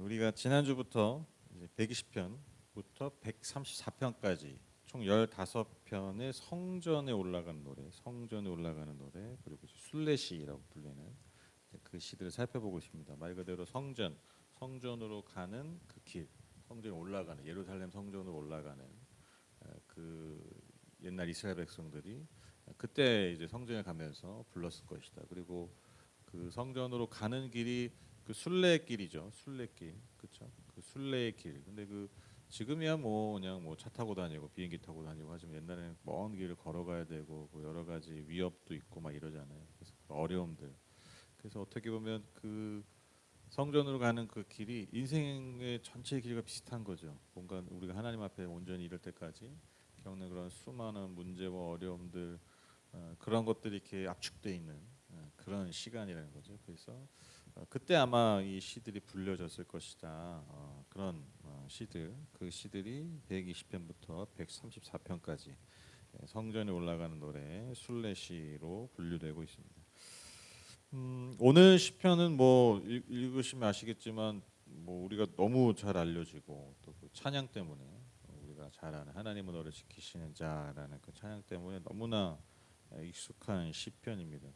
우리가 지난주부터 이제 120편부터 134편까지 총 15편의 성전에 올라가는 노래, 성전에 올라가는 노래, 그리고 순례시라고 불리는 그 시들을 살펴보고 있습니다. 말 그대로 성전, 성전으로 가는 그 길, 성전에 올라가는 예루살렘 성전으로 올라가는 그 옛날 이스라엘 백성들이 그때 이제 성전에 가면서 불렀을 것이다. 그리고 그 성전으로 가는 길이 그 순례길이죠. 순례길, 그렇죠? 그 순례의 길. 근데 그 지금이야 뭐 그냥 뭐 차 타고 다니고 비행기 타고 다니고 하지만 옛날에는 먼 길을 걸어가야 되고 뭐 여러 가지 위협도 있고 막 이러잖아요. 그래서 그 어려움들. 그래서 어떻게 보면 그 성전으로 가는 그 길이 인생의 전체 길과 비슷한 거죠. 뭔가 우리가 하나님 앞에 온전히 이를 때까지 겪는 그런 수많은 문제와 어려움들, 그런 것들이 이렇게 압축돼 있는 그런 시간이라는 거죠. 그래서 그때 아마 이 시들이 불려졌을 것이다. 그런 시들, 그 시들이 120편부터 134편까지 성전에 올라가는 노래 순례시로 분류되고 있습니다. 오늘 시편은 뭐 읽으시면 아시겠지만 뭐 우리가 너무 잘 알려지고 또 그 찬양 때문에 우리가 잘 아는 하나님은 너를 지키시는 자라는 그 찬양 때문에 너무나 익숙한 시편입니다.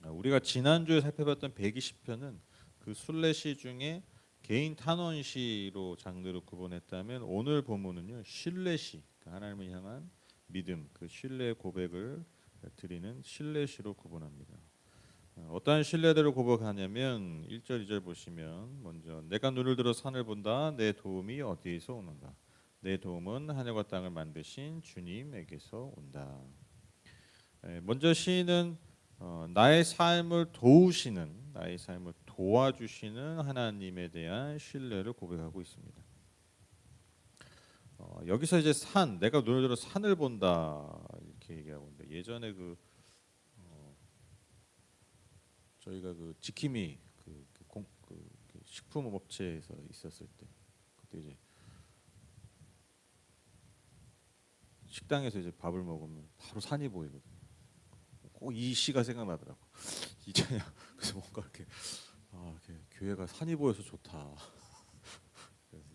우리가 지난주에 살펴봤던 120편은 그 순례시 중에 개인 탄원시로 장르로 구분했다면 오늘 본문은요 신뢰시, 그러니까 하나님을 향한 믿음, 그 신뢰 고백을 드리는 신뢰시로 구분합니다. 어떠한 신뢰들을 고백하냐면 1절 2절 보시면 먼저 내가 눈을 들어 산을 본다 내 도움이 어디에서 오는가 내 도움은 하늘과 땅을 만드신 주님에게서 온다. 먼저 시인은 나의 삶을 도우시는 나의 삶을 도와주시는 하나님에 대한 신뢰를 고백하고 있습니다. 여기서 이제 산 내가 눈을 들어 산을 본다 이렇게 얘기하고 있는데 예전에 저희가 그 지킴이 그 식품 업체에서 있었을 때 그때 이제 식당에서 이제 밥을 먹으면 바로 산이 보이거든요. 꼭 이 시가 생각나더라고. 이제야 그래서 뭔가 이렇게 이렇게 교회가 산이 보여서 좋다. 그래서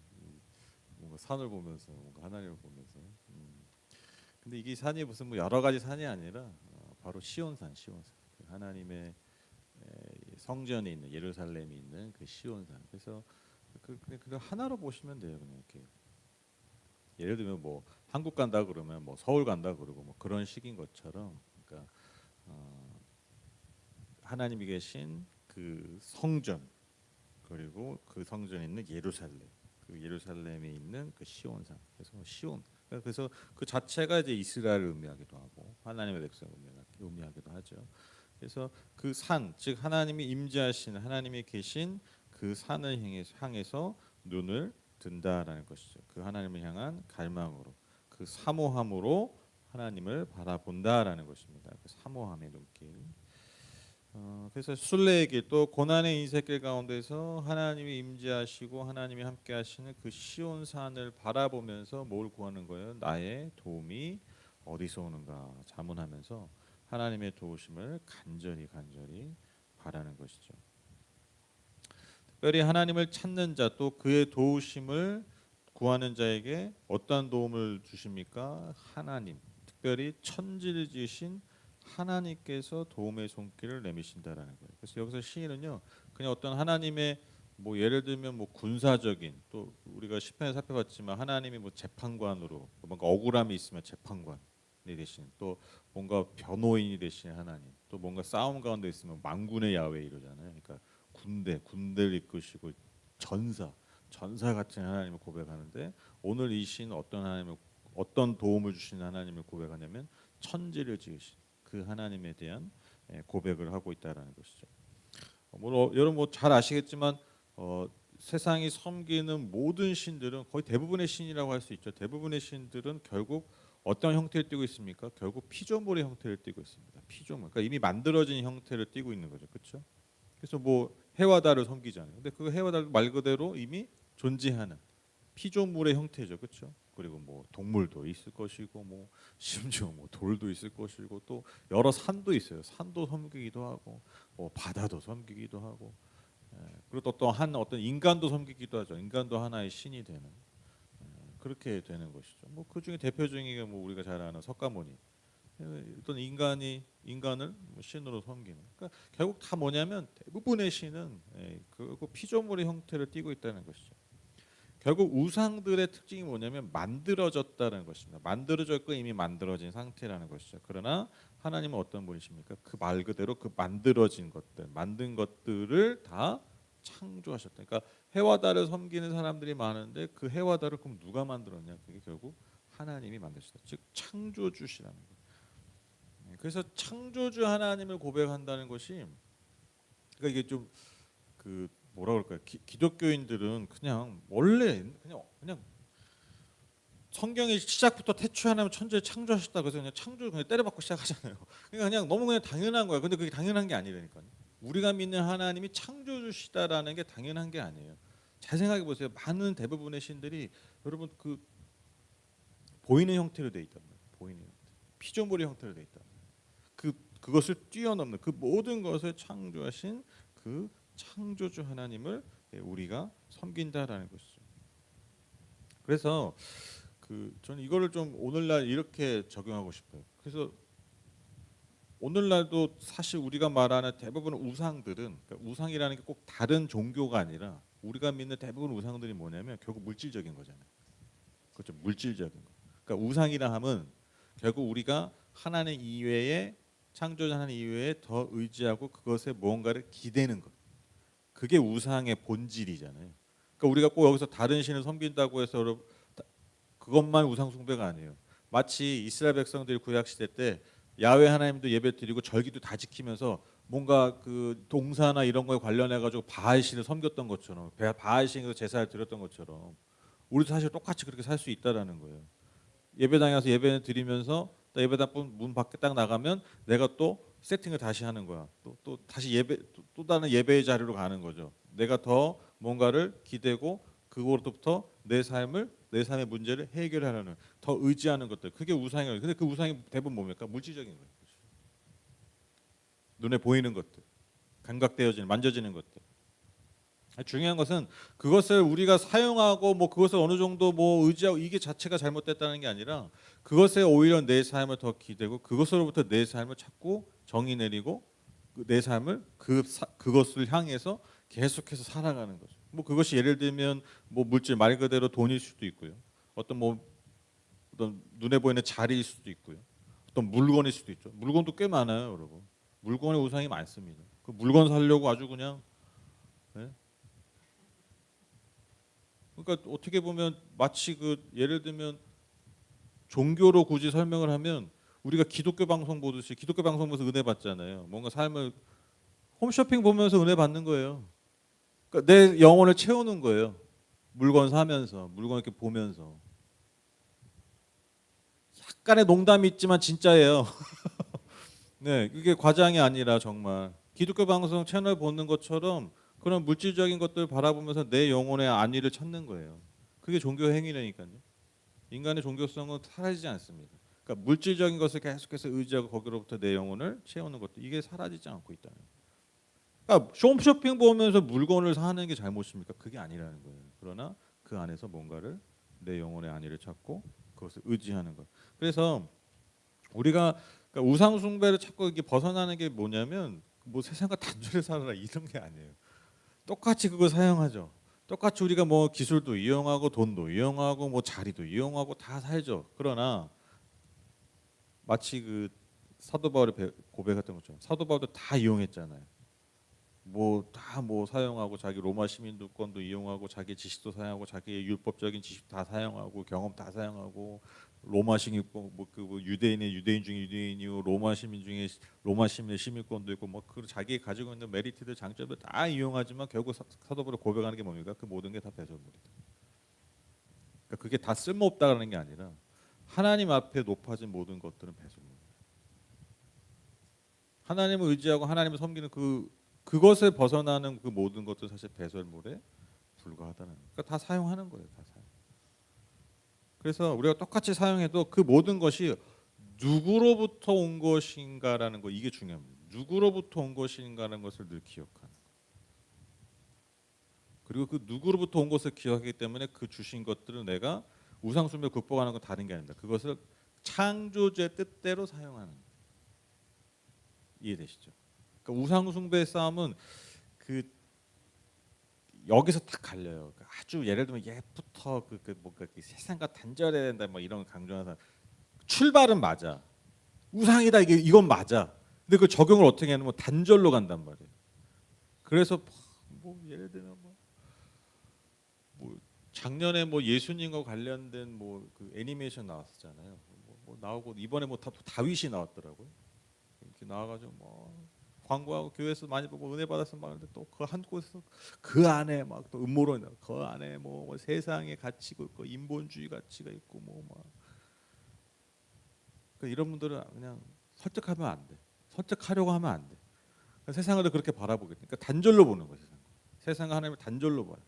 뭔가 산을 보면서 뭔가 하나님을 보면서. 근데 이게 산이 무슨 뭐 여러 가지 산이 아니라 바로 시온산, 시온산. 그 하나님의 성전이 있는 예루살렘이 있는 그 시온산. 그래서 그 하나로 보시면 돼요. 그냥 이렇게 예를 들면 뭐 한국 간다 그러면 뭐 서울 간다 그러고 뭐 그런 식인 것처럼, 그러니까 하나님이 계신 그 성전 그리고 그 성전에 있는 예루살렘, 그 예루살렘에 있는 그 시온산. 그래서 시온. 그래서 그 자체가 이제 이스라엘을 의미하기도 하고 하나님의 백성을 의미하기도 하죠. 그래서 그 산, 즉 하나님이 임재하시는 하나님이 계신 그 산을 향해서 눈을 든다라는 것이죠. 그 하나님을 향한 갈망으로, 그 사모함으로 하나님을 바라본다라는 것입니다. 그 사모함의 눈길. 그래서 순례의 길, 또 고난의 인생길 가운데서 하나님이 임재하시고 하나님이 함께하시는 그 시온 산을 바라보면서 뭘 구하는 거예요? 나의 도움이 어디서 오는가 자문하면서 하나님의 도우심을 간절히 바라는 것이죠. 특별히 하나님을 찾는 자, 또 그의 도우심을 구하는 자에게 어떤 도움을 주십니까? 하나님, 특별히 천지를 지으신 하나님께서 도움의 손길을 내미신다라는 거예요. 그래서 여기서 시인은요, 그냥 어떤 하나님의 뭐 예를 들면 뭐 군사적인, 또 우리가 시편에 살펴봤지만 하나님이 뭐 재판관으로 뭔가 억울함이 있으면 재판관이 되신, 또 뭔가 변호인이 되신 하나님, 또 뭔가 싸움 가운데 있으면 만군의 야훼 이러잖아요. 그러니까 군대를 이끄시고 전사 같은 하나님을 고백하는데, 오늘 이 시는 어떤 도움을 주시는 하나님을 고백하냐면 천지를 지으신 그 하나님에 대한 고백을 하고 있다라는 것이죠. 여러분 뭐 잘 아시겠지만 세상이 섬기는 모든 신들은 거의 대부분의 신이라고 할 수 있죠. 대부분의 신들은 결국 어떤 형태를 띠고 있습니까? 결국 피조물의 형태를 띠고 있습니다. 피조물. 그러니까 이미 만들어진 형태를 띠고 있는 거죠. 그렇죠? 그래서 뭐 해와 달을 섬기잖아요. 근데 그 해와 달 말 그대로 이미 존재하는 피조물의 형태죠, 그렇죠? 그리고 뭐 동물도 있을 것이고, 뭐 심지어 뭐 돌도 있을 것이고, 또 여러 산도 있어요. 산도 섬기기도 하고, 뭐 바다도 섬기기도 하고, 그리고 또 한 어떤 인간도 섬기기도 하죠. 인간도 하나의 신이 되는 그렇게 되는 것이죠. 뭐 그 중에 대표적인 게 뭐 우리가 잘 아는 석가모니. 어떤 인간을 뭐 신으로 섬기는. 그러니까 결국 다 뭐냐면 대부분의 신은 그 피조물의 형태를 띠고 있다는 것이죠. 결국 우상들의 특징이 뭐냐면 만들어졌다는 것입니다. 만들어졌고 이미 만들어진 상태라는 것이죠. 그러나 하나님은 어떤 분이십니까? 그 말 그대로 그 만들어진 것들, 만든 것들을 다 창조하셨다. 그러니까 해와 달을 섬기는 사람들이 많은데 그 해와 달을 그럼 누가 만들었냐? 그게 결국 하나님이 만드셨다. 즉 창조주시라는 거예요. 그래서 창조주 하나님을 고백한다는 것이 그러니까 이게 좀 그 뭐라 그럴까요? 기독교인들은 그냥 원래 그냥 성경이 시작부터 태초에 하나님 천지를 창조하셨다 그래서 그냥 창조 그냥 때려박고 시작하잖아요. 그냥 너무 그냥 당연한 거야. 근데 그게 당연한 게 아니라니까요. 우리가 믿는 하나님이 창조주시다라는 게 당연한 게 아니에요. 잘 생각해 보세요. 많은 대부분의 신들이 여러분 그 보이는 형태로 돼 있단 말이에요. 보이는 형태. 피조물의 형태로 돼 있단 말이에요. 그것을 뛰어넘는 그 모든 것을 창조하신 그 창조주 하나님을 우리가 섬긴다라는 것이죠. 그래서 저는 이거를 좀 오늘날 이렇게 적용하고 싶어요. 그래서 오늘날도 사실 우리가 말하는 대부분 우상들은 그러니까 우상이라는 게 꼭 다른 종교가 아니라 우리가 믿는 대부분 우상들이 뭐냐면 결국 물질적인 거잖아요. 그렇죠. 물질적인 거. 그러니까 우상이라 함은 결국 우리가 하나님 이외에 창조자 하나님 이외에 더 의지하고 그것에 무언가를 기대는 것. 그게 우상의 본질이잖아요. 그러니까 우리가 꼭 여기서 다른 신을 섬긴다고 해서 그것만 우상 숭배가 아니에요. 마치 이스라엘 백성들이 구약 시대 때 야훼 하나님도 예배드리고 절기도 다 지키면서 뭔가 그 동사나 이런 거에 관련해 가지고 바알 신을 섬겼던 것처럼 바알 신에서 제사를 드렸던 것처럼 우리도 사실 똑같이 그렇게 살 수 있다라는 거예요. 예배당에 가서 예배를 드리면서 예배당 문 밖에 딱 나가면 내가 또 세팅을 다시 하는 거야. 또 다시 또 다른 예배의 자리로 가는 거죠. 내가 더 뭔가를 기대고 그거로부터 내 삶의 문제를 해결하려는 더 의지하는 것들. 그게 우상이에요. 근데 그 우상이 대부분 뭡니까? 물질적인 거예요. 눈에 보이는 것들, 감각되어지는, 만져지는 것들. 중요한 것은 그것을 우리가 사용하고 뭐 그것을 어느 정도 뭐 의지하고 이게 자체가 잘못됐다는 게 아니라 그것에 오히려 내 삶을 더 기대고 그것으로부터 내 삶을 찾고 정의 내리고 내 삶을 그것을 향해서 계속해서 살아가는 거죠. 뭐 그것이 예를 들면 뭐 물질 말 그대로 돈일 수도 있고요. 어떤 눈에 보이는 자리일 수도 있고요. 어떤 물건일 수도 있죠. 물건도 꽤 많아요, 여러분. 물건의 우상이 많습니다. 그 물건 사려고 아주 그냥 네? 그러니까 어떻게 보면 마치 예를 들면 종교로 굳이 설명을 하면 우리가 기독교 방송 보듯이 기독교 방송 보면서 은혜 받잖아요. 뭔가 삶을 홈쇼핑 보면서 은혜 받는 거예요. 그러니까 내 영혼을 채우는 거예요. 물건 사면서 물건 이렇게 보면서 약간의 농담이 있지만 진짜예요. 네, 이게 과장이 아니라 정말 기독교 방송 채널 보는 것처럼 그런 물질적인 것들 바라보면서 내 영혼의 안위를 찾는 거예요. 그게 종교 행위라니까요. 인간의 종교성은 사라지지 않습니다. 그러니까 물질적인 것을 계속해서 의지하고 거기로부터 내 영혼을 채우는 것도 이게 사라지지 않고 있다는 거예요. 그러니까 홈쇼핑 보면서 물건을 사는 게 잘못입니까? 그게 아니라는 거예요. 그러나 그 안에서 뭔가를 내 영혼의 안위를 찾고 그것을 의지하는 것. 그래서 우리가 그러니까 우상 숭배를 찾고 이게 벗어나는 게 뭐냐면 뭐 세상과 단절히 살아라 이런 게 아니에요. 똑같이 그걸 사용하죠. 똑같이 우리가 뭐 기술도 이용하고 돈도 이용하고 뭐 자리도 이용하고 다 살죠. 그러나 마치 그 사도 바울이 고백했던 것처럼 사도 바울도 다 이용했잖아요. 뭐 다 뭐 사용하고 자기 로마 시민권도 이용하고 자기 지식도 사용하고 자기의 율법적인 지식 다 사용하고 경험 다 사용하고 로마 시민권 뭐 유대인의 유대인 중에 유대인이고 로마 시민 중에 로마 시민의 시민권도 있고 뭐 그 자기 가지고 있는 메리트들 장점을 다 이용하지만 결국 사도바울이 고백하는 게 뭡니까? 그 모든 게 다 배설물이다. 그러니까 그게 다 쓸모없다라는 게 아니라 하나님 앞에 높아진 모든 것들은 배설물. 하나님을 의지하고 하나님을 섬기는 그것을 벗어나는 그 모든 것도 사실 배설물에 불과하다는 거예요. 그러니까 다 사용하는 거예요. 다 사용. 그래서 우리가 똑같이 사용해도 그 모든 것이 누구로부터 온 것인가라는 거 이게 중요합니다. 누구로부터 온 것인가라는 것을 늘 기억하는 거예요. 그리고 그 누구로부터 온 것을 기억하기 때문에 그 주신 것들을 내가 우상숭배 극복하는 건 다른 게 아닙니다. 그것을 창조주의 뜻대로 사용하는 거예요. 이해되시죠? 그러니까 우상숭배의 싸움은 그 여기서 딱 갈려요. 그러니까 아주 예를 들면 옛부터 뭔가 세상과 단절해야 된다 뭐 이런 걸 강조하는 사람. 출발은 맞아. 우상이다 이건 맞아. 근데 그 적용을 어떻게 하냐면 단절로 간단 말이에요. 그래서 뭐 예를 들면 뭐 작년에 뭐 예수님과 관련된 뭐 그 애니메이션 나왔었잖아요. 뭐 나오고 이번에 뭐 다윗이 나왔더라고요. 이렇게 나와가지고 뭐 광고하고 교회에서 많이 보고 은혜 받았으면 많은데 또 그 한 곳에서 그 안에 막 또 음모론이 그 안에 뭐 세상의 가치가 있고 인본주의 가치가 있고 뭐 그러니까 이런 분들은 그냥 설득하면 안 돼. 설득하려고 하면 안 돼. 그러니까 세상을 그렇게 바라보게. 그러니까 단절로 보는 거예요. 세상과 하나님을 단절로 봐요.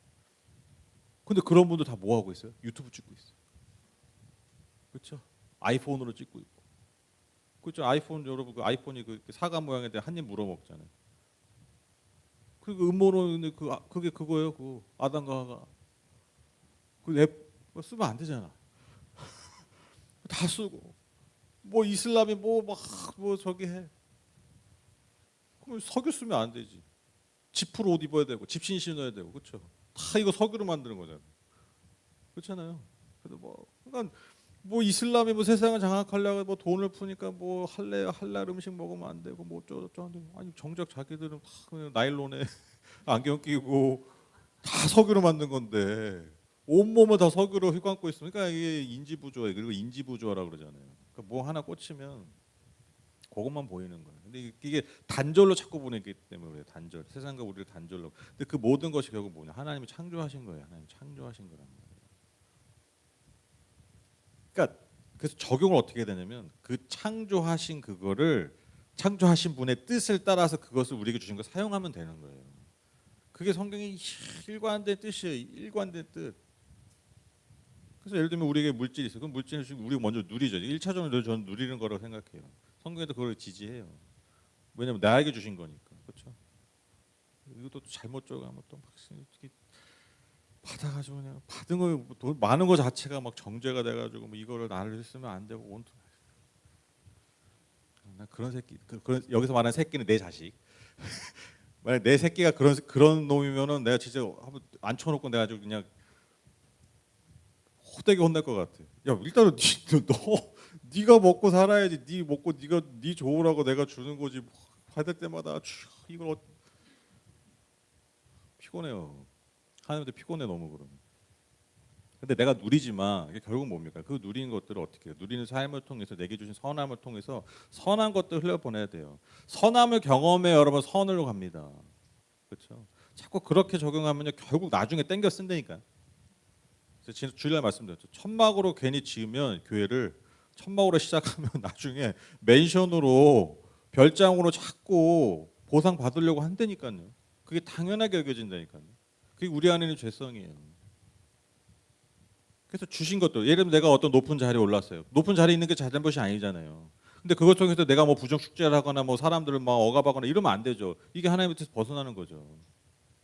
근데 그런 분들 다 뭐 하고 있어요? 유튜브 찍고 있어요. 그렇죠? 아이폰으로 찍고 있고. 그렇죠? 아이폰 여러분 그 아이폰이 그 사과 모양에 대해 한 입 물어 먹잖아요. 그 음모론이 그게 그거예요. 그 아담과 하가 그 앱 쓰면 안 되잖아. 다 쓰고 뭐 이슬람이 뭐 막 뭐 저기 해. 그럼 석유 쓰면 안 되지. 지프로 옷 입어야 되고 집신 신어야 되고 그렇죠. 다 이거 석유로 만드는 거잖아요. 그렇잖아요. 그래서 뭐 그러니까 뭐 이슬람이 뭐 세상을 장악하려고 뭐 돈을 푸니까 뭐 할랄 음식 먹으면 안 되고 뭐 어쩌고 아니 정작 자기들은 다 그냥 나일론에 안경 끼고 다 석유로 만든 건데 온몸을 다 석유로 휘감고 있으니까 이게 인지부조예. 그리고 인지부조라고 그러잖아요. 그러니까 뭐 하나 꽂히면 그것만 보이는 거예요. 근데 이게 단절로 자꾸 보내기 때문에 그래요. 단절. 세상과 우리를 단절로. 근데 그 모든 것이 결국 뭐냐? 하나님이 창조하신 거예요. 하나님 창조하신 거란 말이에요. 그러니까 그래서 적용을 어떻게 해야 되냐면 그 창조하신 그거를 창조하신 분의 뜻을 따라서 그것을 우리에게 주신 걸 사용하면 되는 거예요. 그게 성경의 일관된 뜻이에요. 일관된 뜻. 그래서 예를 들면 우리에게 물질이 있어요. 그럼 물질을 우리가 먼저 누리죠. 1차적으로 저는 누리는 거라고 생각해요. 성경에도 그걸 지지해요. 왜냐면 나에게 주신 거니까. 그렇죠? 이것도 잘못 줘가면 또 막 받아가지고 그냥 받은 거 많은 거 자체가 막 정죄가 돼가지고 뭐 이거를 나를 쓰면 안 되고 온통 나 그런 새끼 그런 여기서 말하는 새끼는 내 자식. 만약 내 새끼가 그런 놈이면은 내가 진짜 한번 앉혀놓고 내가 아주 그냥 호되게 혼날 것 같아. 야 일단은 네가 먹고 살아야지. 네 먹고 네 좋으라고 내가 주는 거지. 받을 때마다 이걸 피곤해요. 하나님한테 피곤해 너무 그러면. 근데 내가 누리지만 이게 결국 뭡니까? 그 누리는 것들을 어떻게 해요? 누리는 삶을 통해서 내게 주신 선함을 통해서 선한 것들 흘려보내야 돼요. 선함을 경험해 여러분 선으로 갑니다. 그렇죠? 자꾸 그렇게 적용하면요 결국 나중에 땡겨 쓴다니까. 그래서 주일날 말씀드렸죠. 천막으로 괜히 지으면 교회를 천막으로 시작하면 나중에 맨션으로 별장으로 자꾸 보상 받으려고 한다니까요. 그게 당연하게 여겨진다니까요. 그게 우리 안에 있는 죄성이에요. 그래서 주신 것도 예를 들면 내가 어떤 높은 자리에 올랐어요. 높은 자리에 있는 게 잘못이 아니잖아요. 근데 그것 통해서 내가 뭐 부정 축제를 하거나 뭐 사람들을 막 억압하거나 이러면 안 되죠. 이게 하나님의 뜻에서 벗어나는 거죠.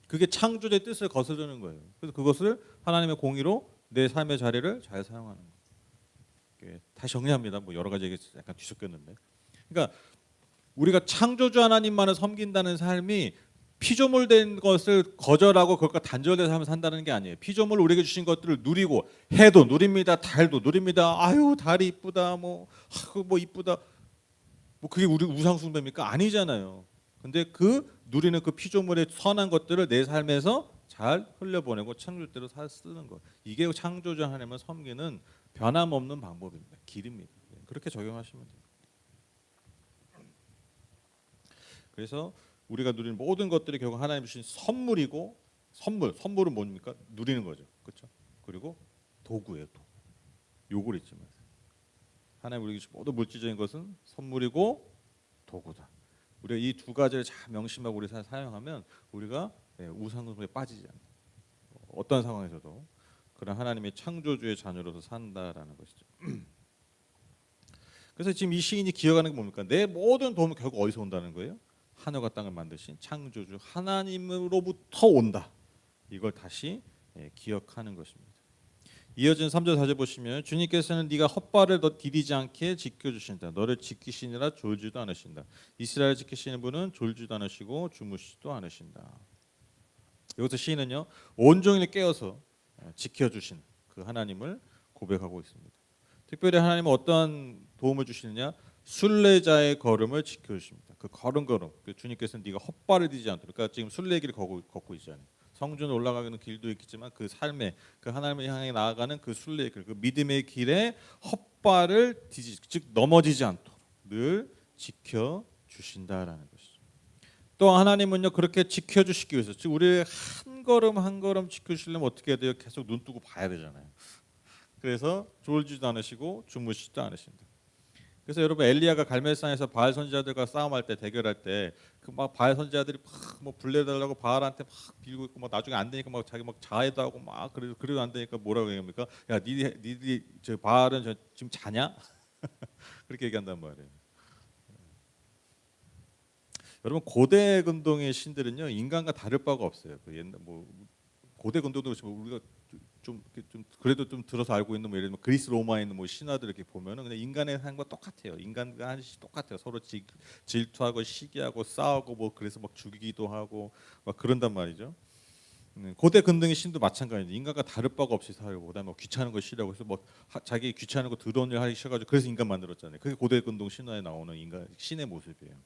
그게 창조주의 뜻을 거스르는 거예요. 그래서 그것을 하나님의 공의로 내 삶의 자리를 잘 사용하는 거예요. 다시 정리합니다. 뭐 여러 가지 얘기 약간 뒤섞였는데. 그러니까 우리가 창조주 하나님만을 섬긴다는 삶이 피조물된 것을 거절하고 그것과 단절된 삶을 산다는 게 아니에요. 피조물 우리에게 주신 것들을 누리고 해도 누립니다. 달도 누립니다. 아유 달이 이쁘다. 뭐 이쁘다. 뭐 그게 우리 우상 숭배입니까? 아니잖아요. 근데 그 누리는 그 피조물의 선한 것들을 내 삶에서 잘 흘려보내고 창조대로 쓰는 것. 이게 창조주 하나님을 섬기는 변함없는 방법입니다. 길입니다. 그렇게 적용하시면 돼요. 그래서 우리가 누리는 모든 것들이 결국 하나님 주신 선물이고 선물은 뭡니까? 누리는 거죠. 그렇죠? 그리고 도구예요. 요걸 잊지 마세요. 하나님 우리에게 주신 모든 물질적인 것은 선물이고 도구다. 우리가 이 두 가지를 잘 명심하고 우리 사용하면 우리가 우상숭배에 빠지지 않아요. 어떤 상황에서도 그런 하나님의 창조주의 자녀로서 산다라는 것이죠. 그래서 지금 이 시인이 기억하는 게 뭡니까? 내 모든 도움은 결국 어디서 온다는 거예요? 하늘과 땅을 만드신 창조주 하나님으로부터 온다. 이걸 다시 기억하는 것입니다. 이어진 3절 4절 보시면 주님께서는 네가 헛발을 너 디디지 않게 지켜주신다. 너를 지키시니라 졸지도 않으신다. 이스라엘 지키시는 분은 졸지도 않으시고 주무시지도 않으신다. 여기서 시인은요 온종일 깨어서 지켜주신 그 하나님을 고백하고 있습니다. 특별히 하나님은 어떠한 도움을 주시느냐? 순례자의 걸음을 지켜주십니다. 그 걸음걸음 주님께서는 네가 헛발을 디지 않도록 그러니까 지금 순례길을 걷고 있잖아요. 성전에 올라가는 길도 있겠지만 그 삶의 그 하나님을 향해 나아가는 그 순례의 길, 그 믿음의 길에 헛발을 디지 즉 넘어지지 않도록 늘 지켜 주신다라는 것이죠. 또 하나님은요 그렇게 지켜 주시기 위해서 즉 우리의 한 걸음 한 걸음 지켜 주시려면 어떻게 해야 돼요? 계속 눈 뜨고 봐야 되잖아요. 그래서 졸지도 않으시고 주무시지도 않으신다. 그래서 여러분 엘리야가 갈멜산에서 바알 선지자들과 싸움할 때 대결할 때 그 막 바알 선지자들이 막뭐 불내달라고 바알한테 막 빌고 있고 막 나중에 안 되니까 막 자기 막 자해도 하고 막 그래도 안 되니까 뭐라고 얘기합니까? 야 니들이 저 바알은 지금 자냐? 그렇게 얘기한단 말이에요. 여러분 고대 근동의 신들은요 인간과 다를 바가 없어요. 그 옛날 뭐 고대 근동도 그렇지만 우리가 좀 그래도 좀 들어서 알고 있는 뭐 예를 들면 그리스 로마에 있는 뭐 신화들 이렇게 보면은 그냥 인간의 삶과 똑같아요. 인간과 하듯이 똑같아요. 서로 질투하고 시기하고 싸우고 뭐 그래서 막 죽이기도 하고 막 그런단 말이죠. 고대 근동의 신도 마찬가지입니다. 인간과 다를 바가 없이 살고 그다음에 뭐 귀찮은 거 싫어하고 그래서 뭐 자기 귀찮은 거 더러운 일 하기 싫어가지고 그래서 인간 만들었잖아요. 그게 고대 근동 신화에 나오는 인간 신의 모습이에요.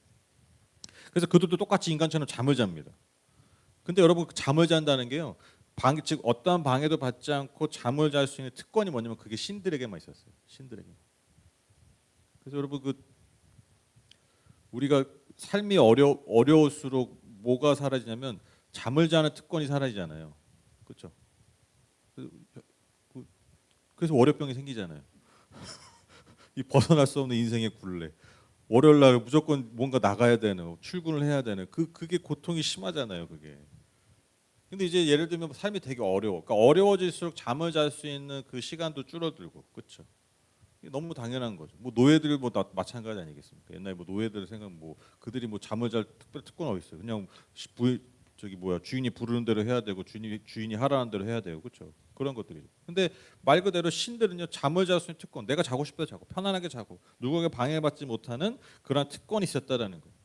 그래서 그들도 똑같이 인간처럼 잠을 잡니다. 근데 여러분 그 잠을 잔다는 게요. 즉 어떠한 방해도 받지 않고 잠을 잘 수 있는 특권이 뭐냐면 그게 신들에게만 있었어요. 신들에게. 그래서 여러분 그 우리가 삶이 어려울수록 뭐가 사라지냐면 잠을 자는 특권이 사라지잖아요. 그렇죠? 그래서 월요병이 생기잖아요. 이 벗어날 수 없는 인생의 굴레. 월요일 날 무조건 뭔가 나가야 되는, 출근을 해야 되는 그게 고통이 심하잖아요. 그게. 근데 이제 예를 들면 삶이 되게 어려워. 그러니까 어려워질수록 잠을 잘 수 있는 그 시간도 줄어들고, 그렇죠? 너무 당연한 거죠. 뭐 노예들 뭐 마찬가지 아니겠습니까? 옛날에 뭐 노예들 생각 뭐 그들이 뭐 잠을 잘 특별 특권 어디 있어요? 그냥 주인이 부르는 대로 해야 되고 주인이 하라는 대로 해야 되고 그렇죠? 그런 것들이죠. 근데 말 그대로 신들은요 잠을 잘 수 있는 특권, 내가 자고 싶을 때 자고 편안하게 자고 누구에게 방해받지 못하는 그런 특권이 있었다라는 거예요.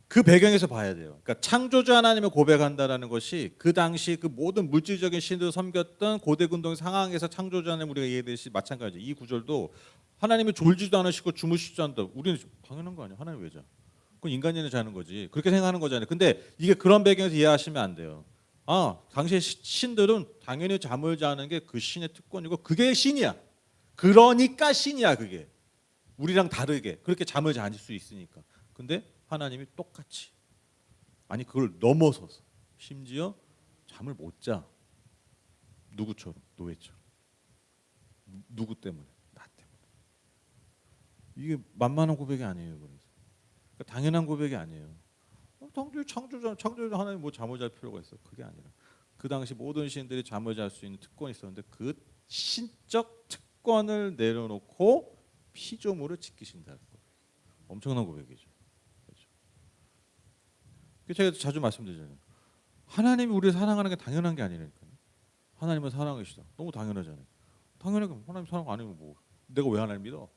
그 배경에서 봐야 돼요. 그러니까 창조주 하나님을 고백한다라는 것이 그 당시 그 모든 물질적인 신들을 섬겼던 고대 근동 상황에서 창조주 하나님 우리가 이해되듯이 마찬가지예요. 이 구절도 하나님이 졸지도 않으시고 주무시지도 않다. 우리는 당연한 거 아니야. 하나님 왜 자? 그건 인간이나 자는 거지. 그렇게 생각하는 거잖아요. 근데 이게 그런 배경에서 이해하시면 안 돼요. 당시의 신들은 당연히 잠을 자는 게 그 신의 특권이고 그게 신이야. 그러니까 신이야 그게. 우리랑 다르게 그렇게 잠을 잘 수 있으니까. 근데 하나님이 똑같이 아니 그걸 넘어서서 심지어 잠을 못 자. 누구처럼? 노예처럼. 누구 때문에? 나 때문에. 이게 만만한 고백이 아니에요. 그래서 그러니까 당연한 고백이 아니에요. 창조주 하나님 뭐 잠을 잘 필요가 있어? 그게 아니라 그 당시 모든 신들이 잠을 잘 수 있는 특권이 있었는데 그 신적 특권을 내려놓고 피조물을 지키신다는 거예요. 엄청난 고백이죠. 제가 자주 말씀드리잖아요. 하나님이 우리를 사랑하는 게 당연한 게 아니라니까요. 하나님은 사랑이시다. 너무 당연하잖아요. 당연하게 하나님 사랑 아니면 뭐 내가 왜 하나님 믿어?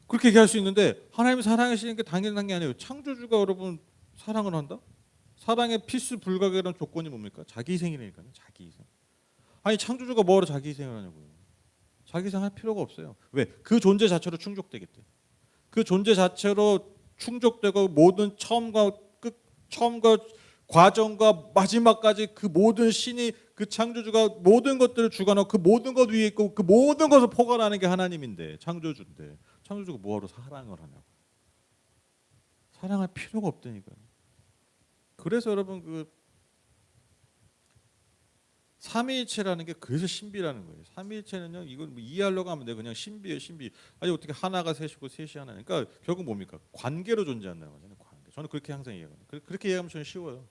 그렇게 얘기할 수 있는데 하나님이 사랑하시는 게 당연한 게 아니에요. 창조주가 여러분 사랑을 한다? 사랑의 필수 불가결한 조건이 뭡니까? 자기 희생이라니까요. 자기 희생. 아니 창조주가 뭐하러 자기 희생을 하냐고요. 자기 희생할 필요가 없어요. 왜? 그 존재 자체로 충족되기 때문에. 그 존재 자체로 충족되고 모든 처음과 과정과 마지막까지 그 모든 신이 그 창조주가 모든 것들을 주관하고 그 모든 것 위에 있고 그 모든 것을 포괄하는 게 하나님인데 창조주인데 창조주가 뭐하러 사랑을 하냐고. 사랑할 필요가 없다니까요. 그래서 여러분 그 삼위일체라는 게 그래서 신비라는 거예요. 삼위일체는요 이걸 뭐 이해하려고 하면 돼 그냥 신비예요 신비. 아니 어떻게 하나가 셋이고 셋이 하나니까 그러니까 결국 뭡니까? 관계로 존재한다는 거잖아요. 관계. 저는 그렇게 항상 이해해요. 그렇게 이해하면 저는 쉬워요.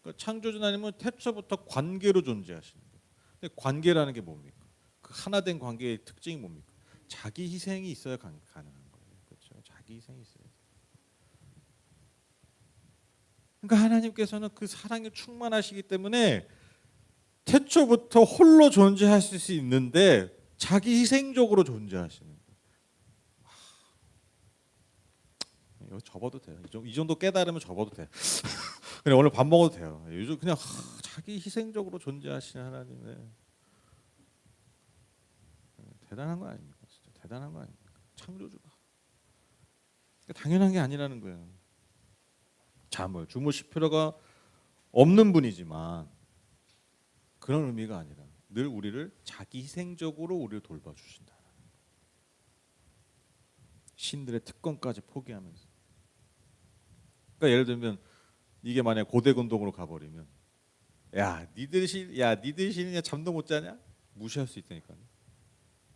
그러니까 창조주 하나님은 태초부터 관계로 존재하시는 거예요. 근데 관계라는 게 뭡니까? 그 하나된 관계의 특징이 뭡니까? 자기 희생이 있어야 가능한 거예요. 그렇죠? 자기 희생이 있어야 돼요. 그러니까 하나님께서는 그 사랑에 충만하시기 때문에 태초부터 홀로 존재하실 수 있는데 자기 희생적으로 존재하시는 거예요. 이거 접어도 돼요. 이 정도 깨달으면 접어도 돼. 그냥 오늘 밥 먹어도 돼요. 요즘 그냥 자기 희생적으로 존재하시는 하나님의 대단한 거 아닙니까? 진짜 대단한 거 아닙니까? 창조주가 당연한 게 아니라는 거예요. 잠을 주무실 필요가 없는 분이지만 그런 의미가 아니라 늘 우리를 자기 희생적으로 우리를 돌봐주신다. 신들의 특권까지 포기하면서. 그러니까 예를 들면 이게 만약 고대근동으로 가버리면 니들 신이냐 잠도 못 자냐 무시할 수 있다니까요.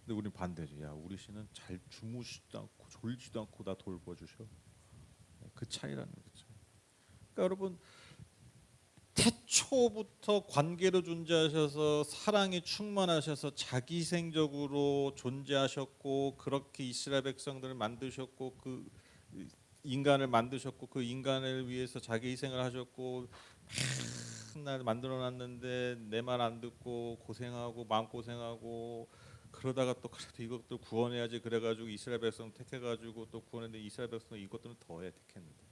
근데 우리는 반대죠. 우리 신은 잘 주무시지도 않고 졸지도 않고 나 돌봐주셔. 그 차이라는 거죠. 그러니까 여러분 태초부터 관계로 존재하셔서 사랑이 충만하셔서 자기희생적으로 존재하셨고 그렇게 이스라엘 백성들을 만드셨고 그 인간을 만드셨고 그 인간을 위해서 자기 희생을 하셨고 맨날 만들어놨는데 내 말 안 듣고 고생하고 마음고생하고 그러다가 또 그래도 이것들 구원해야지 그래가지고 이스라엘 백성 택해가지고 또 구원했는데 이스라엘 백성 이것들은 더해 택했는데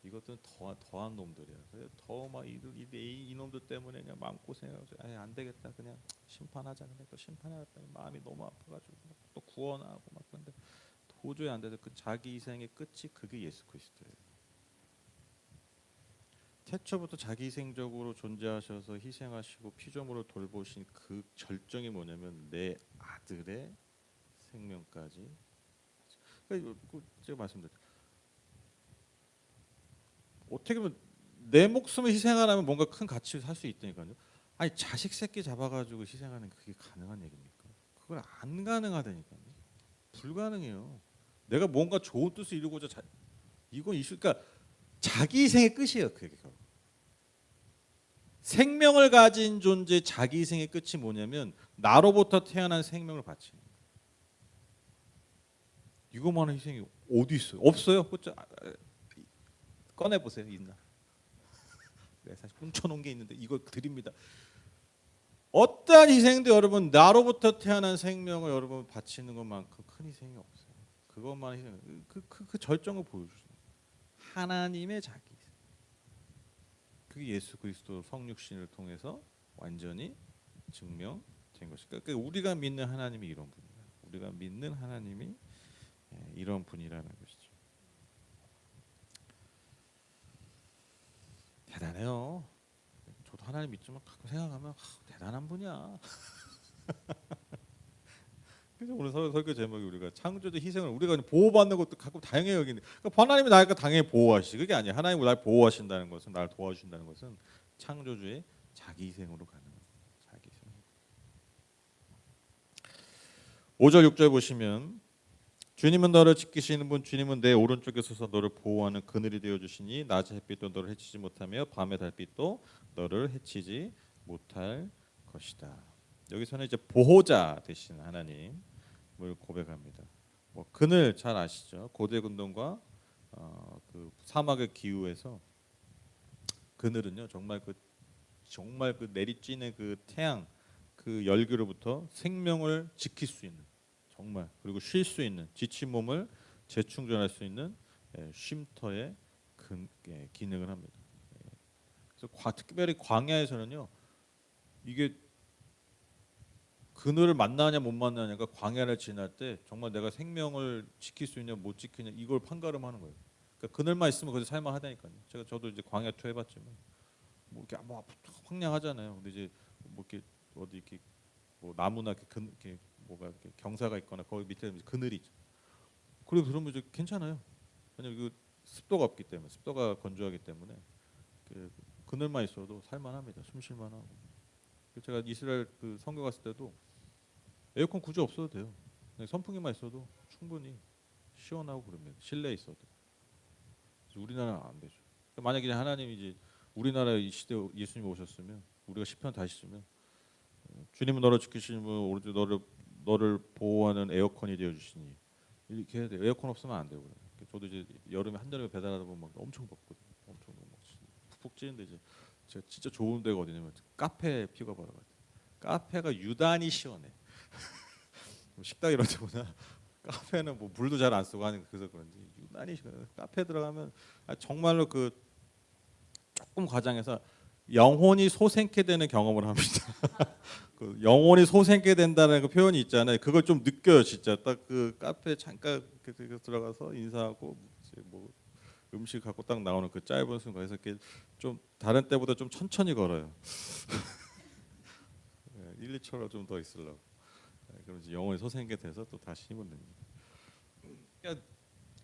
이것들은 더한 놈들이야. 더 막 이놈들 때문에 그냥 마음고생하고 안 되겠다 그냥 심판하자. 근데 또 심판하겠다니 마음이 너무 아파가지고 또 구원하고 막 그런데 도저히 안 돼서 그 자기 희생의 끝이 그게 예수 그리스도예요. 태초부터 자기 희생적으로 존재하셔서 희생하시고 피조물을 돌보신 그 절정이 뭐냐면 내 아들의 생명까지. 그러니까 제가 말씀드렸죠. 어떻게 보면 내 목숨을 희생하려면 뭔가 큰 가치를 살 수 있다니까요. 아니 자식 새끼 잡아가지고 희생하는 그게 가능한 얘기입니까? 그걸 안 가능하다니까요. 불가능해요. 내가 뭔가 좋은 뜻을 이루고자 이건 그러니까 자기 희생의 끝이에요. 그게 생명을 가진 존재 자기 희생의 끝이 뭐냐면 나로부터 태어난 생명을 바치는 거예요. 이거만한 희생이 어디 있어요? 없어요. 꺼내 보세요. 있나? 사실 훔쳐놓은 게 있는데 이거 드립니다. 어떠한 희생도 여러분 나로부터 태어난 생명을 여러분 바치는 것만큼 큰 희생이 없어요. 그것만 희생. 그 절정을 보여주시는 하나님의 자기 희생. 그게 예수 그리스도 성육신을 통해서 완전히 증명된 것이니까 그러니까 우리가 믿는 하나님이 이런 분이에요. 우리가 믿는 하나님이 이런 분이라는 것이죠. 대단해요. 저도 하나님 믿지만 가끔 생각하면 대단한 분이야. 그래서 오늘 설교 제목이 우리가 창조주 희생을 우리가 보호받는 것도 가끔 당연히 여기는데 그러니까 하나님이 나니까 당연히 보호하시지 그게 아니에요. 하나님이 날 보호하신다는 것은 나를 도와주신다는 것은 창조주의 자기 희생으로 가능한 자기 희생. 5절 6절 보시면 주님은 너를 지키시는 분 주님은 내 오른쪽에 서서 너를 보호하는 그늘이 되어 주시니 낮의 햇빛도 너를 해치지 못하며 밤의 달빛도 너를 해치지 못할 것이다. 여기서는 이제 보호자 되신 하나님을 고백합니다. 그늘 잘 아시죠? 고대 근동과 그 사막의 기후에서 그늘은요 정말 그 내리쬐는 그 태양 그 열기로부터 생명을 지킬 수 있는 정말 그리고 쉴 수 있는 지친 몸을 재충전할 수 있는 쉼터의 기능을 합니다. 그래서 특별히 광야에서는요 이게 그늘을 만나냐 못 만나냐가 광야를 지날 때 정말 내가 생명을 지킬 수 있냐 못 지키냐 이걸 판가름하는 거예요. 그러니까 그늘만 있으면 거기서 살만하다니까요. 저도 이제 광야 투어 해봤지만 이렇게 황량하잖아요. 근데 이제 이렇게 어디 이렇게 나무나 이렇게 뭐가 이렇게 경사가 있거나 거기 밑에 그늘이 있죠. 그리고 그러면 이제 괜찮아요. 왜냐면 그 습도가 없기 때문에 습도가 건조하기 때문에 그늘만 있어도 살만합니다. 숨쉴만하고. 제가 이스라엘 그 선교 갔을 때도 에어컨 굳이 없어도 돼요. 선풍기만 있어도 충분히 시원하고 그럽니다. 실내에 있어도. 우리나라는 안 되죠. 만약에 하나님이 이제 우리나라에 이 시대 예수님이 오셨으면 우리가 시편 다시 쓰면 주님은 너를 지키시는 분 오른쪽 너를 보호하는 에어컨이 되어 주시니 이렇게 해야 돼요. 에어컨 없으면 안 되고요. 저도 이제 여름에 한여름에 배달하다 보면 막 엄청 덥거든요. 엄청 푹 찌는데 이제 제가 진짜 좋은 데가 어디냐면 카페 픽업하러 가요. 카페가 유단히 시원해. 식당 이런 데보다 카페는 뭐 물도 잘 안 쓰고 하니까 그래서 그런지 유난히 시원해. 카페 들어가면 정말로 그 조금 과장해서 영혼이 솟게 되는 경험을 합니다. 그 영혼이 솟게 된다는 그 표현이 있잖아요. 그걸 좀 느껴요, 진짜. 딱 그 카페 잠깐 들어가서 인사하고 이제 뭐 음식 갖고 딱 나오는 그 짧은 순간에서 이렇게 좀 다른 때보다 좀 천천히 걸어요. 1, 2초로 좀 더 있으려고. 그럼 이제 영혼이 솟게 돼서 또 다시 힘을 냅니다. 그러니까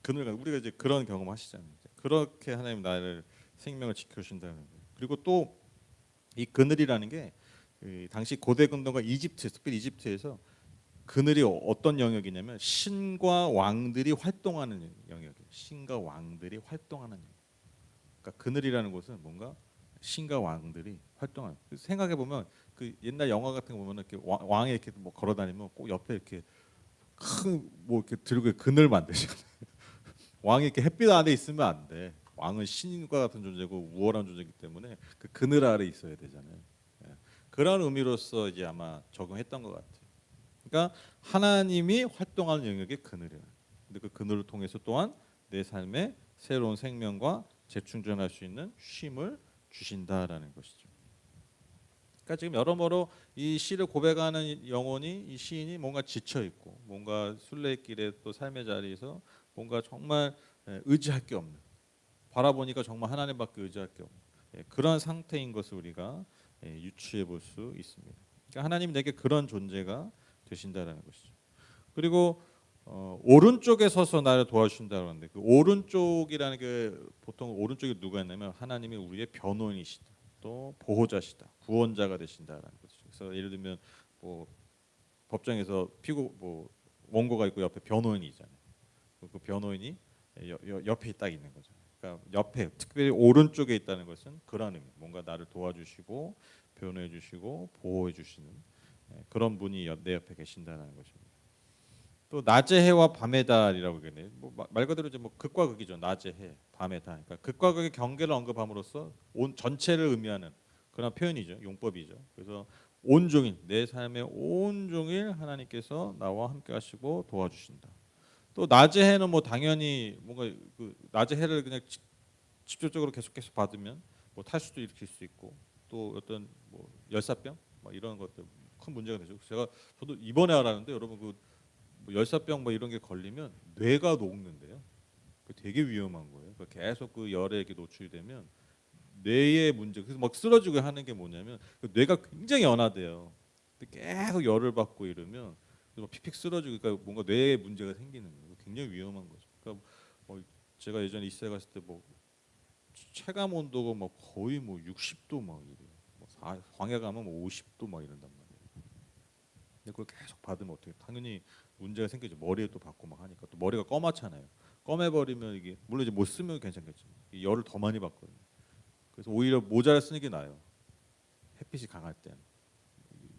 그늘 우리가 이제 그런 경험 하시잖아요. 그렇게 하나님 나를 생명을 지켜주신다는 거예요. 그리고 또 이 그늘이라는 게 당시 고대 근동과 이집트, 특별히 이집트에서 그늘이 어떤 영역이냐면 신과 왕들이 활동하는 영역이에요. 신과 왕들이 활동하는 영역. 그러니까 그늘이라는 곳은 뭔가 신과 왕들이 활동하는. 생각해 보면 그 옛날 영화 같은 거 보면 이렇게 왕이 이렇게 뭐 걸어다니면 꼭 옆에 이렇게 큰 뭐 이렇게 들고 그늘 만드시거든요. 왕이 이렇게 햇빛 안에 있으면 안 돼. 왕은 신과 같은 존재고 우월한 존재이기 때문에 그 그늘 아래 있어야 되잖아요. 예. 그런 의미로서 이제 아마 적용했던 것 같아요. 그러니까 하나님이 활동하는 영역이 그늘이에요. 근데 그 그늘을 통해서 또한 내 삶에 새로운 생명과 재충전할 수 있는 쉼을 주신다라는 것이죠. 그러니까 지금 여러모로 이 시를 고백하는 영혼이 이 시인이 뭔가 지쳐 있고 뭔가 순례길에 또 삶의 자리에서 뭔가 정말 의지할 게 없는 바라보니까 정말 하나님밖에 의지할 게 없는 그런 상태인 것을 우리가 유추해 볼 수 있습니다. 그러니까 하나님 내게 그런 존재가 되신다라는 것이죠. 그리고 오른쪽에 서서 나를 도와주신다고 하는데 그 오른쪽이라는 게 보통 오른쪽에 누가 있냐면 하나님이 우리의 변호인이시다. 또 보호자시다. 구원자가 되신다라는 거죠. 그래서 예를 들면 뭐 법정에서 피고 뭐 원고가 있고 옆에 변호인이 있잖아요. 그 변호인이 옆에 딱 있는 거죠. 그러니까 옆에 특별히 오른쪽에 있다는 것은 그런 의미. 뭔가 나를 도와주시고 변호해 주시고 보호해 주시는 그런 분이 내 옆에 계신다는 것입니다. 또 낮의 해와 밤의 달이라고 그러네요. 말 그대로 이제 뭐 극과 극이죠. 낮의 해, 밤의 달. 그러니까 극과 극의 경계를 언급함으로써 온 전체를 의미하는 그런 표현이죠. 용법이죠. 그래서 온종일 내 삶의 온종일 하나님께서 나와 함께하시고 도와주신다. 또 낮의 해는 뭐 당연히 뭔가 그 낮의 해를 그냥 직접적으로 계속 받으면 뭐 탈수도 일으킬 수 있고 또 어떤 뭐 열사병 막 이런 것들 큰 문제가 되죠. 저도 이번에 알았는데 여러분 그 뭐 열사병 뭐 이런 게 걸리면 뇌가 녹는데요. 그 되게 위험한 거예요. 계속 그 열에 이렇게 노출되면 뇌의 문제. 그래서 막 쓰러지고 하는 게 뭐냐면 그 뇌가 굉장히 연화돼요. 근데 계속 열을 받고 이러면 픽픽 쓰러지고 그러니까 뭔가 뇌에 문제가 생기는 거예요. 굉장히 위험한 거죠. 그러니까 제가 예전에 이스라엘 갔을 때 뭐 체감 온도가 막 거의 뭐 60도 막 이래요. 광야 가면 뭐 50도 막 이런단 말이에요. 근데 그걸 계속 받으면 어떻게 당연히 문제가 생기죠. 머리에 또 받고 막 하니까 또 머리가 검맣잖아요. 검해버리면 이게 물론 이제 못 쓰면 괜찮겠지만 열을 더 많이 받거든요. 그래서 오히려 모자를 쓰는 게 나아요. 햇빛이 강할 때는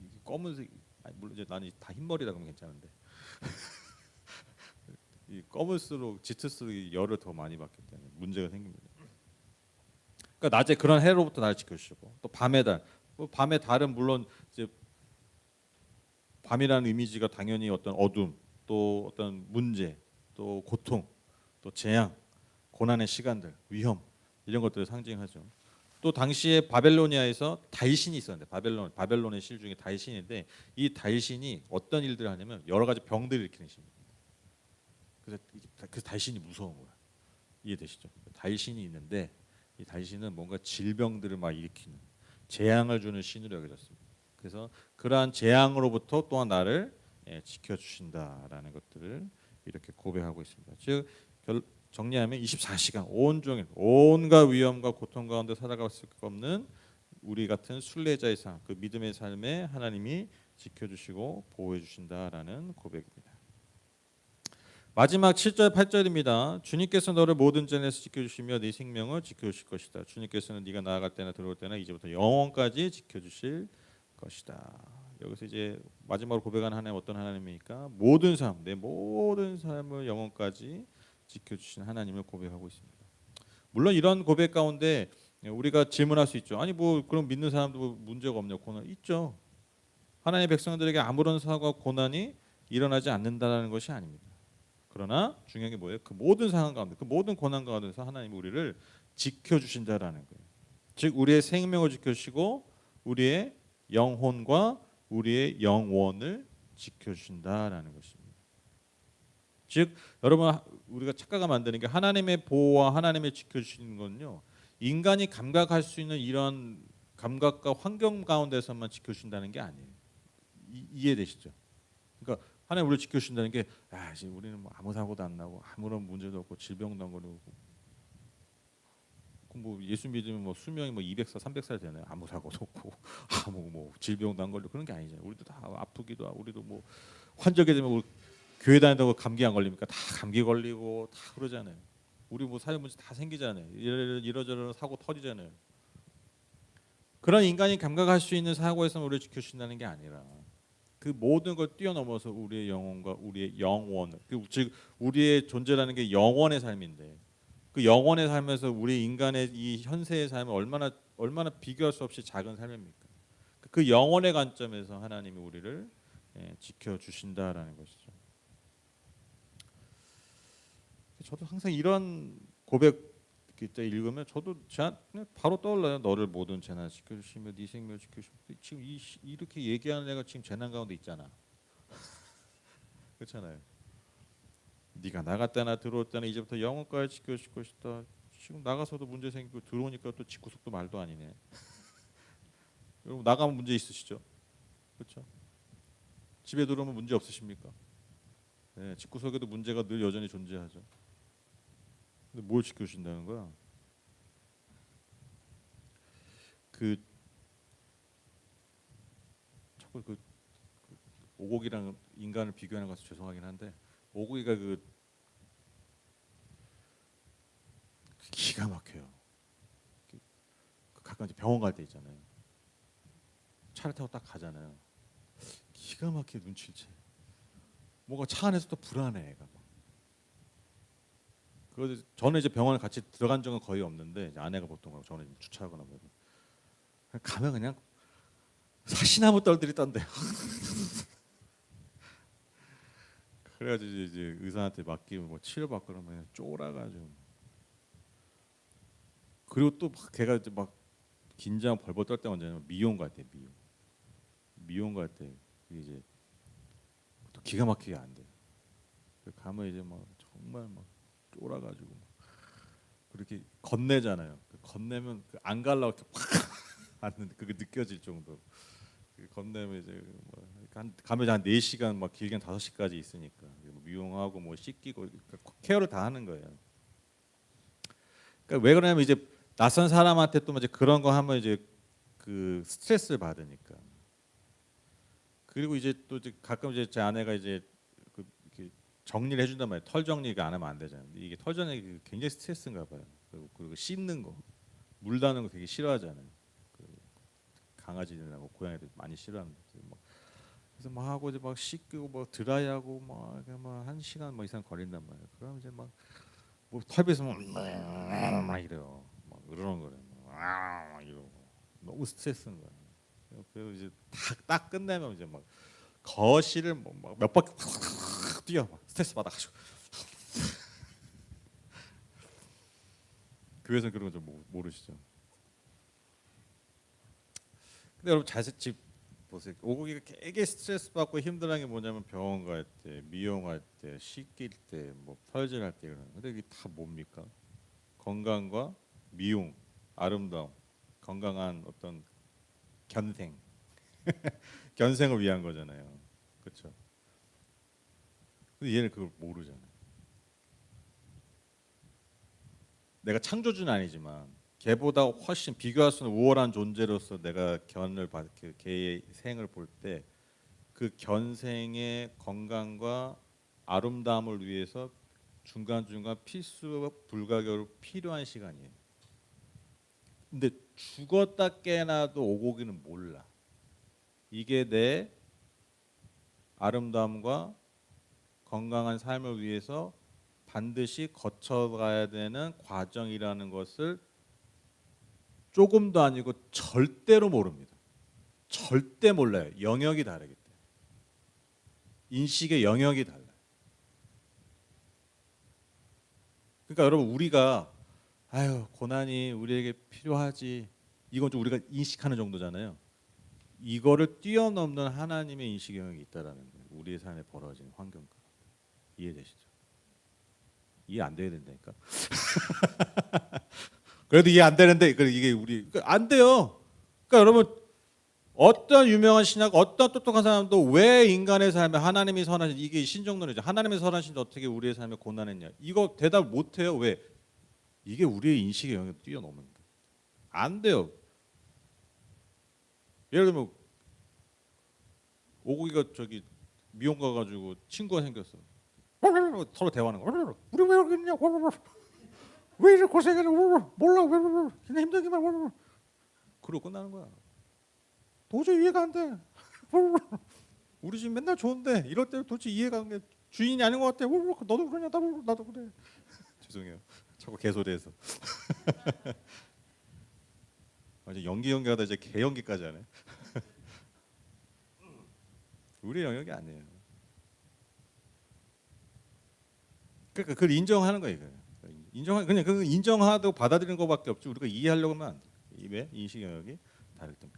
이게 검은색 물론 이제 나는 다 흰머리라 그러면 괜찮은데 이 검을수록 짙을수록 열을 더 많이 받기 때문에 문제가 생깁니다. 그러니까 낮에 그런 해로부터 나를 지켜주시고 또 밤의 달, 밤의 달은 물론 이제 밤이라는 이미지가 당연히 어떤 어둠, 또 어떤 문제, 또 고통, 또 재앙, 고난의 시간들, 위험 이런 것들을 상징하죠. 또 당시에 바벨로니아에서 달신이 있었는데 바벨론의 실 중에 달신인데 이 달신이 어떤 일들을 하냐면 여러 가지 병들을 일으키는 신입니다. 그래서 그 달신이 무서운 거야. 이해되시죠? 달신이 있는데 이 달신은 뭔가 질병들을 막 일으키는 재앙을 주는 신으로 여겨졌습니다. 그래서 그러한 재앙으로부터 또한 나를 지켜주신다라는 것들을 이렇게 고백하고 있습니다. 즉 정리하면 24시간 온종일 온갖 위험과 고통 가운데 살아갈 수 없는 우리 같은 순례자의 삶, 그 믿음의 삶에 하나님이 지켜주시고 보호해 주신다라는 고백입니다. 마지막 7절 8절입니다. 주님께서 너를 모든 전에서 지켜주시며 네 생명을 지켜주실 것이다. 주님께서는 네가 나아갈 때나 들어올 때나 이제부터 영원까지 지켜주실 것이다. 여기서 이제 마지막으로 고백하는 하나님 어떤 하나님입니까? 모든 삶, 내 모든 삶을 영원까지 지켜주신 하나님을 고백하고 있습니다. 물론 이런 고백 가운데 우리가 질문할 수 있죠. 아니 뭐 그럼 믿는 사람도 뭐 문제가 없냐 고난 있죠. 하나님의 백성들에게 아무런 사고와 고난이 일어나지 않는다는 것이 아닙니다. 그러나 중요한 게 뭐예요? 그 모든 상황 가운데, 그 모든 고난 가운데서 하나님이 우리를 지켜주신다라는 거예요. 즉 우리의 생명을 지켜주시고 우리의 영혼과 우리의 영원을 지켜주신다라는 것입니다. 즉 여러분 우리가 착각하면 안 되는 게 하나님의 보호와 하나님의 지켜주시는 건요. 인간이 감각할 수 있는 이런 감각과 환경 가운데서만 지켜주신다는 게 아니에요. 이해되시죠? 그러니까 하나님 우리를 지켜주신다는 게 지금 우리는 뭐 아무 사고도 안 나고 아무런 문제도 없고 질병도 안 걸리고 뭐 예수 믿으면 뭐 수명이 뭐 200살, 300살 되나요? 아무 사고도 없고 아무 뭐 질병도 안 걸리고 그런 게 아니잖아요. 우리도 다 아프기도 하고 우리도 뭐 환절기 되면 우리 교회 다닌다고 감기 안 걸립니까? 다 감기 걸리고 다 그러잖아요. 우리 뭐 사회 문제 다 생기잖아요. 이러저러 사고 터지잖아요. 그런 인간이 감각할 수 있는 사고에서 우리를 지켜주신다는 게 아니라 그 모든 걸 뛰어넘어서 우리의 영혼과 우리의 영원, 즉 우리의 존재라는 게 영원의 삶인데 그 영원의 삶에서 우리 인간의 이 현세의 삶은 얼마나 비교할 수 없이 작은 삶입니까? 그 영원의 관점에서 하나님이 우리를 지켜주신다라는 것이죠. 저도 항상 이런 고백 때 읽으면 저도 바로 떠올라요. 너를 모든 재난 지켜주시며 네 생명을 지켜주시며 지금 이렇게 얘기하는 애가 지금 재난 가운데 있잖아. 그렇잖아요. 네가 나갔다나 들어왔다나 이제부터 영원까지 지켜주실 것이다. 지금 나가서도 문제 생기고 들어오니까 또 집구석도 말도 아니네. 여러분 나가면 문제 있으시죠? 그렇죠? 집에 들어오면 문제 없으십니까? 네, 집구석에도 문제가 늘 여전히 존재하죠. 근데 뭘 지켜주신다는 거야? 자꾸 그 오곡이랑 인간을 비교하는 것은 죄송하긴 한데 오곡이가 기가 막혀요. 가끔 이제 병원 갈 때 있잖아요. 차를 타고 딱 가잖아요. 기가 막히게 눈치를 채. 뭔가 차 안에서 또 불안해. 애가 막. 그래서 저는 이제 병원에 같이 들어간 적은 거의 없는데 이제 아내가 보통 가고 저는 주차하거나 뭐 가면 그냥 사시나무 떨들이 떤대요. 그래가지고 이제 의사한테 맡기면 뭐 치료받고 그러면 쫄아가지고 그리고 또 막 걔가 이제 막 긴장 벌벌 떨 때 언제냐면 미용 갈 때 미용 갈 때 이제 또 기가 막히게 안 돼. 가면 이제 막 정말 막 쫄아가지고 막 그렇게 건네잖아요. 건네면 안 갈라고 이렇게 팍 앉는데 그게 느껴질 정도. 건네면 이제 뭐 가면 한 4시간 막 길게는 5시까지 있으니까 미용하고 뭐 씻기고 그러니까 케어를 다 하는 거예요. 그러니까 왜 그러냐면 이제 낯선 사람한테 또 이제 그런 거 하면 이제 그 스트레스를 받으니까. 그리고 이제 또 이제 가끔 이제 제 아내가 이제 이렇게 정리를 해준단 말이에요. 털 정리가 안 하면 안 되잖아요. 이게 털 정리 굉장히 스트레스인가 봐요. 그리고 씻는 거, 물 다는 거 되게 싫어하잖아요. 그 강아지들이나 뭐 고양이들 많이 싫어하는데 그래서 막 하고 이제 막 씻고 뭐 드라이하고 막 1시간 뭐 이상 걸린단 말이에요. 그럼 이제 막 뭐 털에서 막 이래요. 막 이러는 거래요. 막 이러고 너무 스트레스인 거예요. 그래서 이제 딱 끝내면 이제 막 거실을 뭐몇 바퀴 뛰어 막 스트레스 받아가지고 교회에서 그런 거 좀 모르시죠? 근데 여러분 집 보세요. 오곡이가 되게 스트레스 받고 힘들어하는 게 뭐냐면 병원 갈 때, 미용할 때, 씻길 때, 뭐 털질할 때 그런. 근데 이게 다 뭡니까? 건강과 미용, 아름다움, 건강한 어떤 견생, 견생을 위한 거잖아요. 그렇죠? 근데 얘는 그걸 모르잖아요. 내가 창조주는 아니지만 걔보다 훨씬 비교할 수 없는 우월한 존재로서 내가 걔의 생을 볼 때 그 견생의 건강과 아름다움을 위해서 중간중간 필수 불가결로 필요한 시간이에요. 근데 죽었다 깨나도 오고기는 몰라. 이게 내 아름다움과 건강한 삶을 위해서 반드시 거쳐가야 되는 과정이라는 것을 조금도 아니고 절대로 모릅니다. 절대 몰라요. 영역이 다르기 때문에. 인식의 영역이 달라요. 그러니까 여러분 우리가 아유 고난이 우리에게 필요하지 이건 좀 우리가 인식하는 정도잖아요. 이거를 뛰어넘는 하나님의 인식 영역이 있다라는 거예요. 우리의 삶에 벌어진 환경 가운데. 이해되시죠? 이해 안 돼야 된다니까. 그래도 이해 안 되는데 이게 우리 안 돼요. 그러니까 여러분 어떤 유명한 신학, 어떤 똑똑한 사람도 왜 인간의 삶에 하나님이 선하신 이게 신정론이죠. 하나님이 선하신데 어떻게 우리의 삶에 고난했냐? 이거 대답 못 해요. 왜? 이게 우리의 인식의 영역을 뛰어넘는 거예요. 안 돼요. 예를 들면 오고기가 저기 미용 가가지고 친구가 생겼어. 서로 대화하는 거. 우리 왜 여기 있냐? 왜 이렇게 고생해? 몰라. 그냥 힘들기만. 그러고 끝나는 거야. 도저히 이해가 안 돼. 우리 집 맨날 좋은데 이럴 때 도저히 이해가 안 돼. 주인이 아닌 것 같아. 너도 그러냐? 나도 그래. 죄송해요. 자꾸 개소리해서. 이제 연기하다 이제 개연기까지 하네. 우리 영역이 아니에요. 그러니까 그걸 인정하는 거예요. 그냥 그 인정하고 받아들이는 것밖에 없지. 우리가 이해하려고 하면 안 돼. 왜? 인식 영역이 다르기 때문에.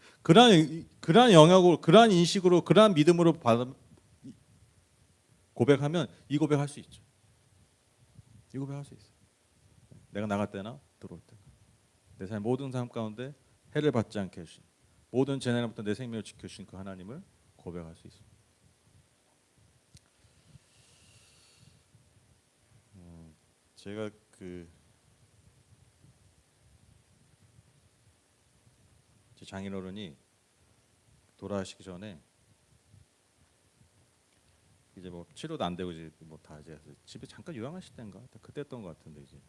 그러한 영역으로, 그러한 인식으로, 그러한 믿음으로 고백하면 이 고백할 수 있죠. 이 고백할 수 있어. 내가 나갈 때나 들어올 때나 내 삶 모든 삶 가운데 해를 받지 않게 하신 모든 재난부터 내 생명을 지켜주신 그 하나님을 고백할 수 있습니다. 제가 제 장인어른이 돌아가시기 전에 이제 뭐 치료도 안 되고 이제 뭐 다 이제 집에 잠깐 요양하실 때인가 그때였던 것 같은데 이제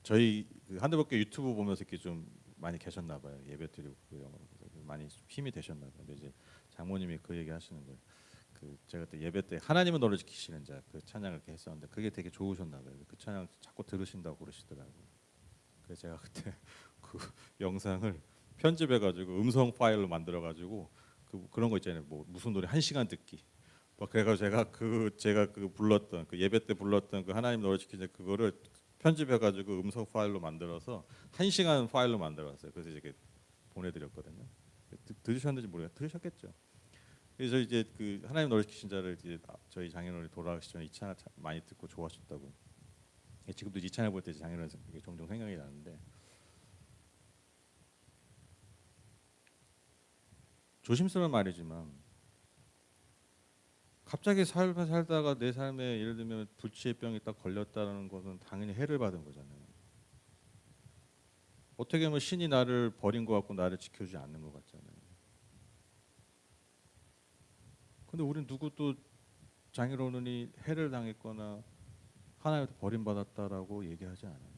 저희 하늘밖에 유튜브 보면서 이렇게 좀 많이 계셨나 봐요. 예배드리고 이런 거 많이 좀 힘이 되셨나 봐요. 근데 이제 장모님이 그 얘기 하시는 거예요. 제가 또 예배 때 하나님은 너를 지키시는 자 그 찬양을 이렇게 했었는데 그게 되게 좋으셨나 봐요. 그 찬양 자꾸 들으신다고 그러시더라고요. 그래서 제가 그때 그 영상을 편집해가지고 음성 파일로 만들어가지고 그런 거 있잖아요. 뭐 무슨 노래 1시간 듣기. 막 그래가지고 제가 불렀던 그 예배 때 불렀던 그 하나님 너를 지키자 그거를 편집해가지고 음성 파일로 만들어서 1시간 파일로 만들었어요. 그래서 이렇게 보내드렸거든요. 들으셨는지 모르겠어요. 들으셨겠죠. 그래서 이제 그 하나님 너를 지키신 자를 이제 저희 장인어른이 돌아가시기 전에 이 찬양 많이 듣고 좋아하셨다고. 지금도 이 찬양 볼 때 장인어른 종종 생각이 나는데 조심스러운 말이지만 갑자기 살다가 내 삶에 예를 들면 불치의 병이 딱 걸렸다는 것은 당연히 해를 받은 거잖아요. 어떻게 보면 신이 나를 버린 것 같고 나를 지켜주지 않는 것 같잖아요. 근데 우리는 누구도 장인어른이 해를 당했거나 하나님한테 버림받았다라고 얘기하지 않아요.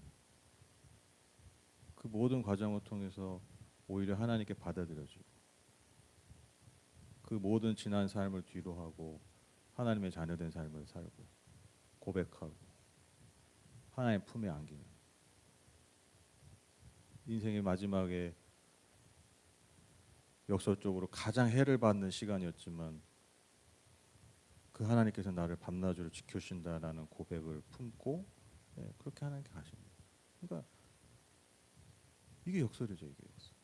그 모든 과정을 통해서 오히려 하나님께 받아들여지고 그 모든 지난 삶을 뒤로 하고 하나님의 자녀된 삶을 살고 고백하고 하나님 품에 안기는 인생의 마지막에 역설적으로 가장 해를 받는 시간이었지만 그 하나님께서 나를 밤낮으로 지켜주신다라는 고백을 품고 그렇게 하나님께 가십니다. 그러니까 이게 역설이죠. 이게 역설.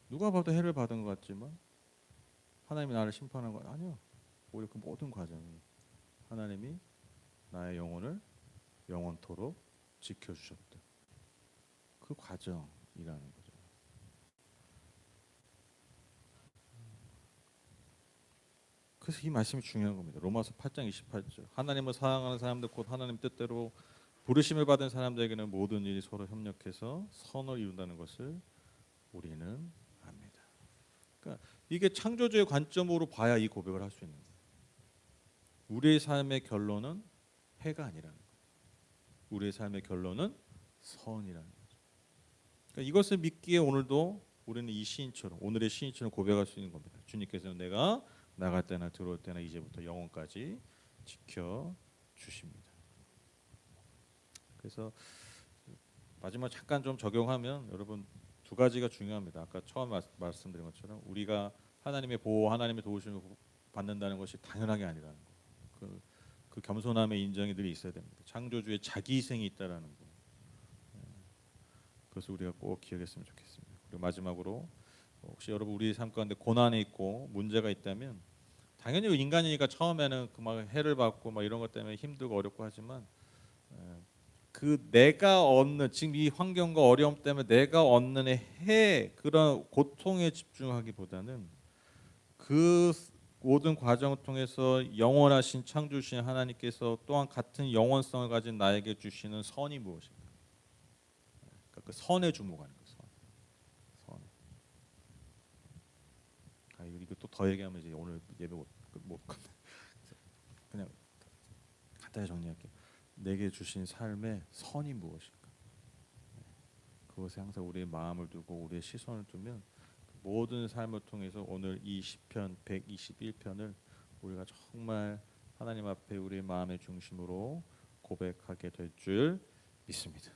누가 봐도 해를 받은 것 같지만 하나님이 나를 심판한 건 아니요. 오히려 그 모든 과정이 하나님이 나의 영혼을 영원토록 지켜주셨다. 그 과정이라는 거죠. 그래서 이 말씀이 중요한 겁니다. 로마서 8장 28절. 하나님을 사랑하는 사람들 곧 하나님 뜻대로 부르심을 받은 사람들에게는 모든 일이 서로 협력해서 선을 이룬다는 것을 우리는 압니다. 그러니까 이게 창조주의 관점으로 봐야 이 고백을 할 수 있는 거예요. 우리의 삶의 결론은 해가 아니라는 거예요. 우리의 삶의 결론은 선이라는 거죠. 그러니까 이것을 믿기에 오늘도 우리는 이 시인처럼 오늘의 시인처럼 고백할 수 있는 겁니다. 주님께서는 내가 나갈 때나 들어올 때나 이제부터 영원까지 지켜 주십니다. 그래서 마지막 잠깐 좀 적용하면 여러분 두 가지가 중요합니다. 아까 처음 말씀드린 것처럼 우리가 하나님의 보호, 하나님의 도우심을 받는다는 것이 당연한 게 아니라는 거. 그 겸손함의 인정이 늘 있어야 됩니다. 창조주의 자기 희생이 있다라는 거. 그것을 우리가 꼭 기억했으면 좋겠습니다. 그리고 마지막으로 혹시 여러분 우리 삶 가운데 고난이 있고 문제가 있다면 당연히 인간이니까 처음에는 그 막 해를 받고 막 이런 것 때문에 힘들고 어렵고 하지만 그 내가 얻는 지금 이 환경과 어려움 때문에 내가 얻는 그런 고통에 집중하기보다는 그 모든 과정을 통해서 영원하신 창조주신 하나님께서 또한 같은 영원성을 가진 나에게 주시는 선이 무엇인가? 그러니까 그 선에 주목하는 거예요. 선. 이거 또 더 얘기하면 이제 오늘 예배 못 그냥 간단히 정리할게요. 내게 주신 삶의 선이 무엇인가? 그것에 항상 우리의 마음을 두고 우리의 시선을 두면 모든 삶을 통해서 오늘 이 시편 121편을 우리가 정말 하나님 앞에 우리의 마음의 중심으로 고백하게 될 줄 믿습니다.